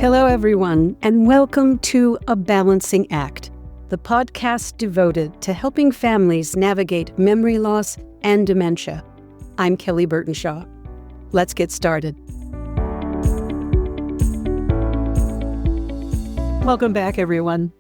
Hello, everyone, and welcome to A Balancing Act, the podcast devoted to helping families navigate memory loss and dementia. I'm Kelly Burtonshaw. Let's get started. Welcome back, everyone.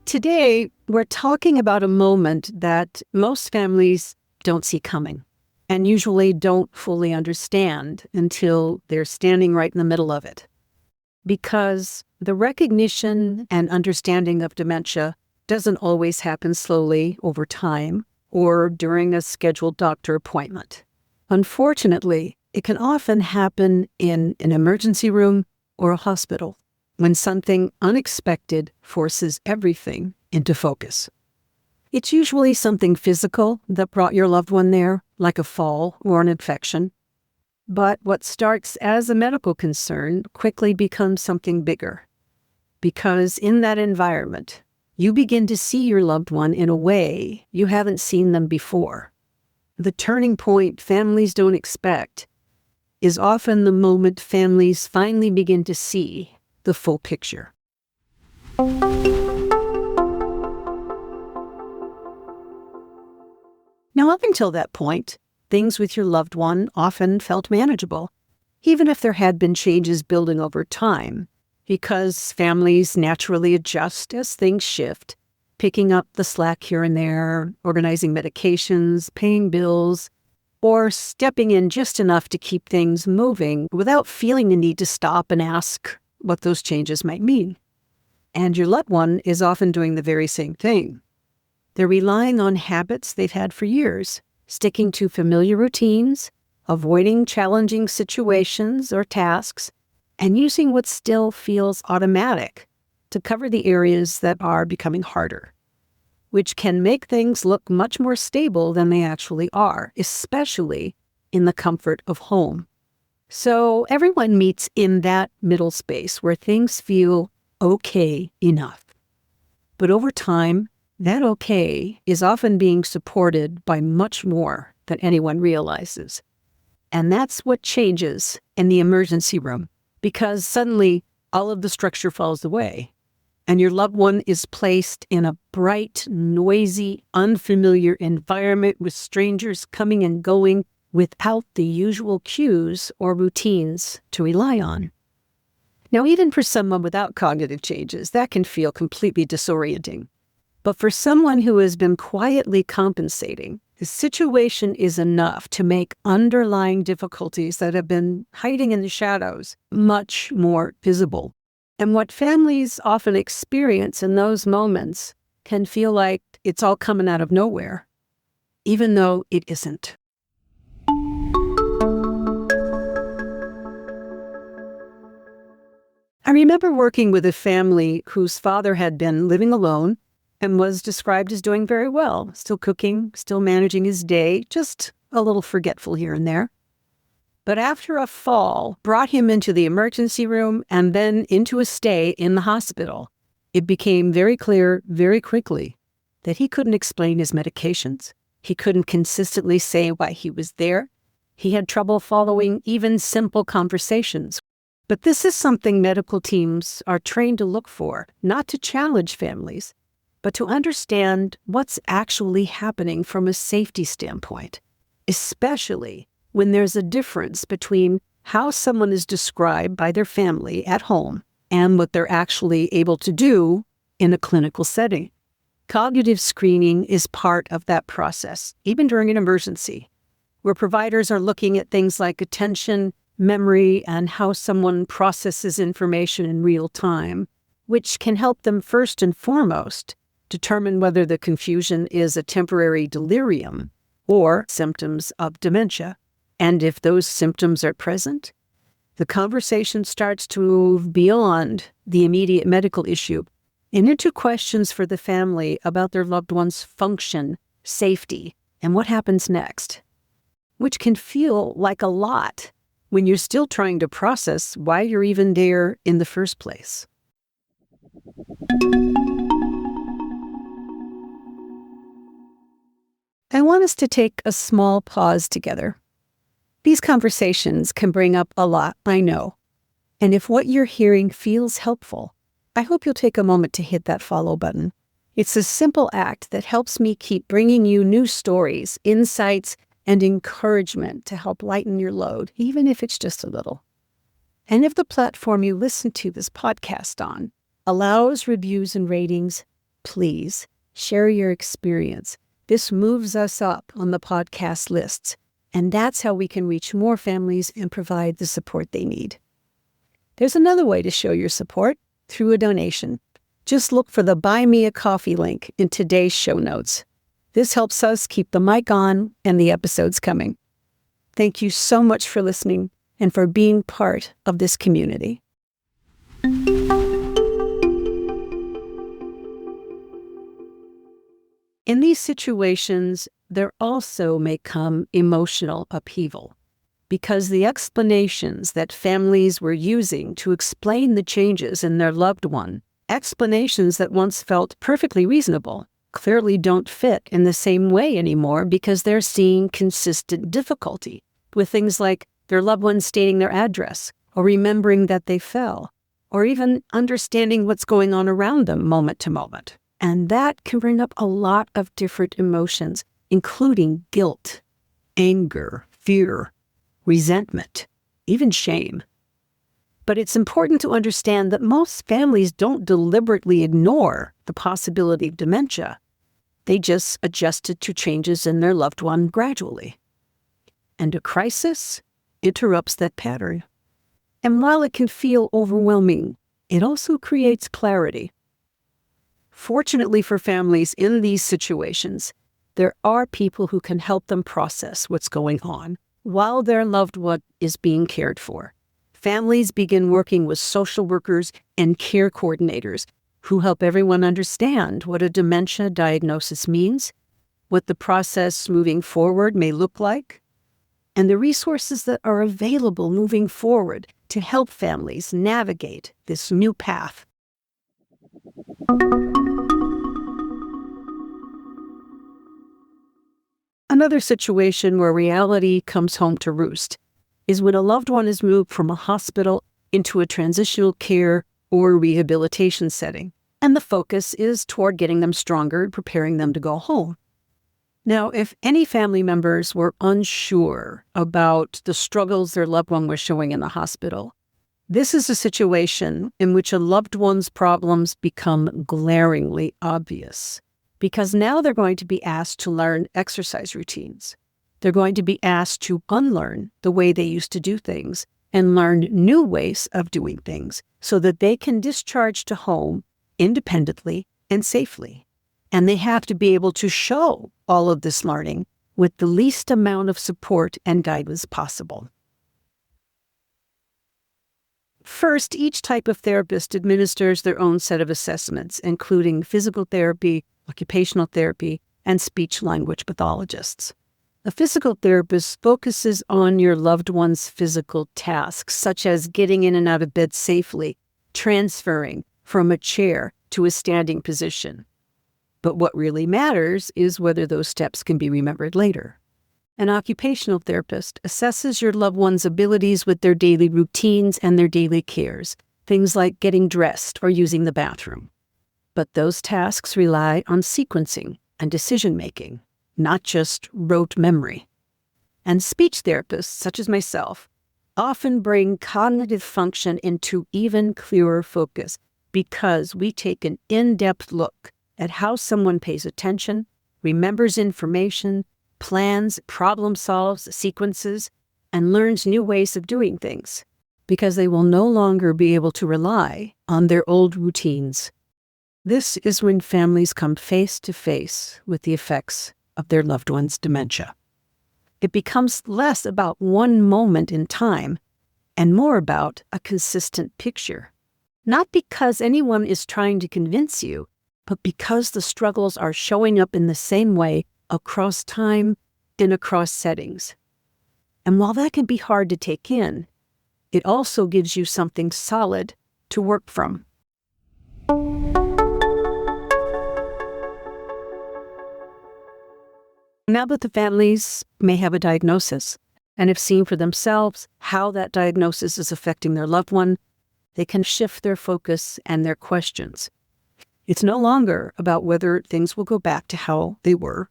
Today, we're talking about a moment that most families don't see coming and usually don't fully understand until they're standing right in the middle of it. Because the recognition and understanding of dementia doesn't always happen slowly over time or during a scheduled doctor appointment. Unfortunately, it can often happen in an emergency room or a hospital when something unexpected forces everything into focus. It's usually something physical that brought your loved one there, like a fall or an infection. But what starts as a medical concern quickly becomes something bigger. Because in that environment, you begin to see your loved one in a way you haven't seen them before. The turning point families don't expect is often the moment families finally begin to see the full picture. Now, up until that point, things with your loved one often felt manageable, even if there had been changes building over time, because families naturally adjust as things shift, picking up the slack here and there, organizing medications, paying bills, or stepping in just enough to keep things moving without feeling the need to stop and ask what those changes might mean. And your loved one is often doing the very same thing. They're relying on habits they've had for years, sticking to familiar routines, avoiding challenging situations or tasks, and using what still feels automatic to cover the areas that are becoming harder, which can make things look much more stable than they actually are, especially in the comfort of home. So everyone meets in that middle space where things feel okay enough. But over time, that okay is often being supported by much more than anyone realizes. And that's what changes in the emergency room, because suddenly all of the structure falls away, and your loved one is placed in a bright, noisy, unfamiliar environment with strangers coming and going without the usual cues or routines to rely on. Now, even for someone without cognitive changes, that can feel completely disorienting. But for someone who has been quietly compensating, the situation is enough to make underlying difficulties that have been hiding in the shadows much more visible. And what families often experience in those moments can feel like it's all coming out of nowhere, even though it isn't. I remember working with a family whose father had been living alone and was described as doing very well, still cooking, still managing his day, just a little forgetful here and there. But after a fall brought him into the emergency room and then into a stay in the hospital, it became very clear very quickly that he couldn't explain his medications. He couldn't consistently say why he was there. He had trouble following even simple conversations. But this is something medical teams are trained to look for, not to challenge families, but to understand what's actually happening from a safety standpoint, especially when there's a difference between how someone is described by their family at home and what they're actually able to do in a clinical setting. Cognitive screening is part of that process, even during an emergency, where providers are looking at things like attention, memory, and how someone processes information in real time, which can help them first and foremost determine whether the confusion is a temporary delirium or symptoms of dementia. And if those symptoms are present, the conversation starts to move beyond the immediate medical issue and into questions for the family about their loved one's function, safety, and what happens next, which can feel like a lot when you're still trying to process why you're even there in the first place. I want us to take a small pause together. These conversations can bring up a lot, I know. And if what you're hearing feels helpful, I hope you'll take a moment to hit that follow button. It's a simple act that helps me keep bringing you new stories, insights, and encouragement to help lighten your load, even if it's just a little. And if the platform you listen to this podcast on allows reviews and ratings, please share your experience. This moves us up on the podcast lists, and that's how we can reach more families and provide the support they need. There's another way to show your support, through a donation. Just look for the Buy Me a Coffee link in today's show notes. This helps us keep the mic on and the episodes coming. Thank you so much for listening and for being part of this community. In these situations, there also may come emotional upheaval, because the explanations that families were using to explain the changes in their loved one, explanations that once felt perfectly reasonable, clearly don't fit in the same way anymore because they're seeing consistent difficulty with things like their loved one stating their address, or remembering that they fell, or even understanding what's going on around them moment to moment. And that can bring up a lot of different emotions, including guilt, anger, fear, resentment, even shame. But it's important to understand that most families don't deliberately ignore the possibility of dementia. They just adjusted to changes in their loved one gradually. And a crisis interrupts that pattern. And while it can feel overwhelming, it also creates clarity. Fortunately for families in these situations, there are people who can help them process what's going on while their loved one is being cared for. Families begin working with social workers and care coordinators who help everyone understand what a dementia diagnosis means, what the process moving forward may look like, and the resources that are available moving forward to help families navigate this new path. Another situation where reality comes home to roost is when a loved one is moved from a hospital into a transitional care or rehabilitation setting, and the focus is toward getting them stronger and preparing them to go home. Now, if any family members were unsure about the struggles their loved one was showing in the hospital, this is a situation in which a loved one's problems become glaringly obvious, because now they're going to be asked to learn exercise routines. They're going to be asked to unlearn the way they used to do things and learn new ways of doing things so that they can discharge to home independently and safely. And they have to be able to show all of this learning with the least amount of support and guidance possible. First, each type of therapist administers their own set of assessments, including physical therapy, occupational therapy, and speech-language pathologists. A physical therapist focuses on your loved one's physical tasks, such as getting in and out of bed safely, transferring from a chair to a standing position. But what really matters is whether those steps can be remembered later. An occupational therapist assesses your loved one's abilities with their daily routines and their daily cares, things like getting dressed or using the bathroom. But those tasks rely on sequencing and decision-making, not just rote memory. And speech therapists, such as myself, often bring cognitive function into even clearer focus because we take an in-depth look at how someone pays attention, remembers information, plans, problem solves, sequences, and learns new ways of doing things, because they will no longer be able to rely on their old routines. This is when families come face to face with the effects of their loved one's dementia. It becomes less about one moment in time and more about a consistent picture. Not because anyone is trying to convince you, but because the struggles are showing up in the same way across time and across settings. And while that can be hard to take in, it also gives you something solid to work from. Now that the families may have a diagnosis and have seen for themselves how that diagnosis is affecting their loved one, they can shift their focus and their questions. It's no longer about whether things will go back to how they were,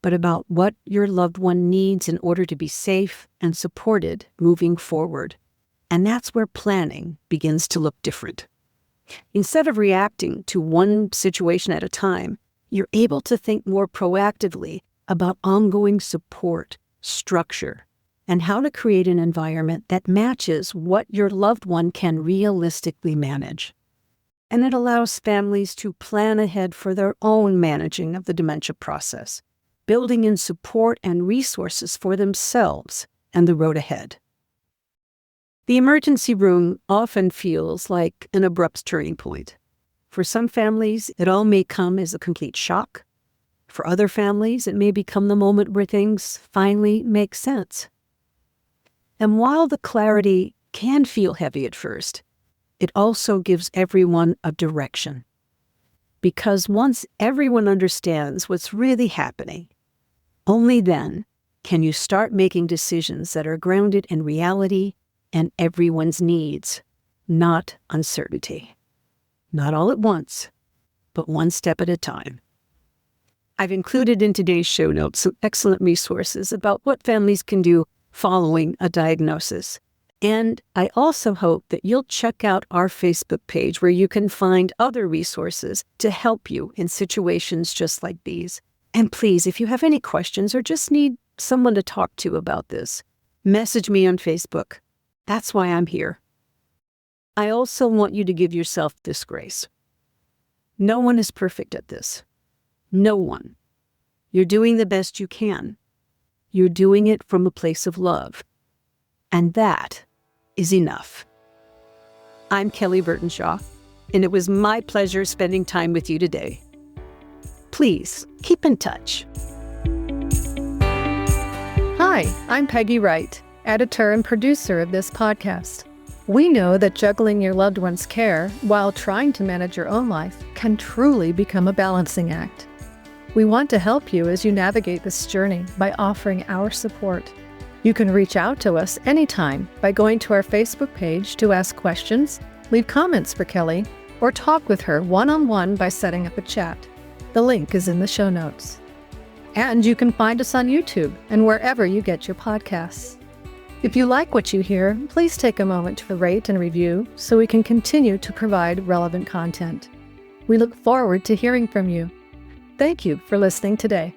but about what your loved one needs in order to be safe and supported moving forward. And that's where planning begins to look different. Instead of reacting to one situation at a time, you're able to think more proactively about ongoing support, structure, and how to create an environment that matches what your loved one can realistically manage. And it allows families to plan ahead for their own managing of the dementia process, building in support and resources for themselves and the road ahead. The emergency room often feels like an abrupt turning point. For some families, it all may come as a complete shock. For other families, it may become the moment where things finally make sense. And while the clarity can feel heavy at first, it also gives everyone a direction. Because once everyone understands what's really happening, only then can you start making decisions that are grounded in reality and everyone's needs, not uncertainty. Not all at once, but one step at a time. I've included in today's show notes some excellent resources about what families can do following a diagnosis. And I also hope that you'll check out our Facebook page where you can find other resources to help you in situations just like these. And please, if you have any questions or just need someone to talk to about this, message me on Facebook. That's why I'm here. I also want you to give yourself this grace. No one is perfect at this. No one. You're doing the best you can. You're doing it from a place of love. And that is enough. I'm Kelly Burtonshaw, and it was my pleasure spending time with you today. Please keep in touch. Hi, I'm Peggy Wright, editor and producer of this podcast. We know that juggling your loved one's care while trying to manage your own life can truly become a balancing act. We want to help you as you navigate this journey by offering our support. You can reach out to us anytime by going to our Facebook page to ask questions, leave comments for Kelly, or talk with her one-on-one by setting up a chat. The link is in the show notes. And you can find us on YouTube and wherever you get your podcasts. If you like what you hear, please take a moment to rate and review so we can continue to provide relevant content. We look forward to hearing from you. Thank you for listening today.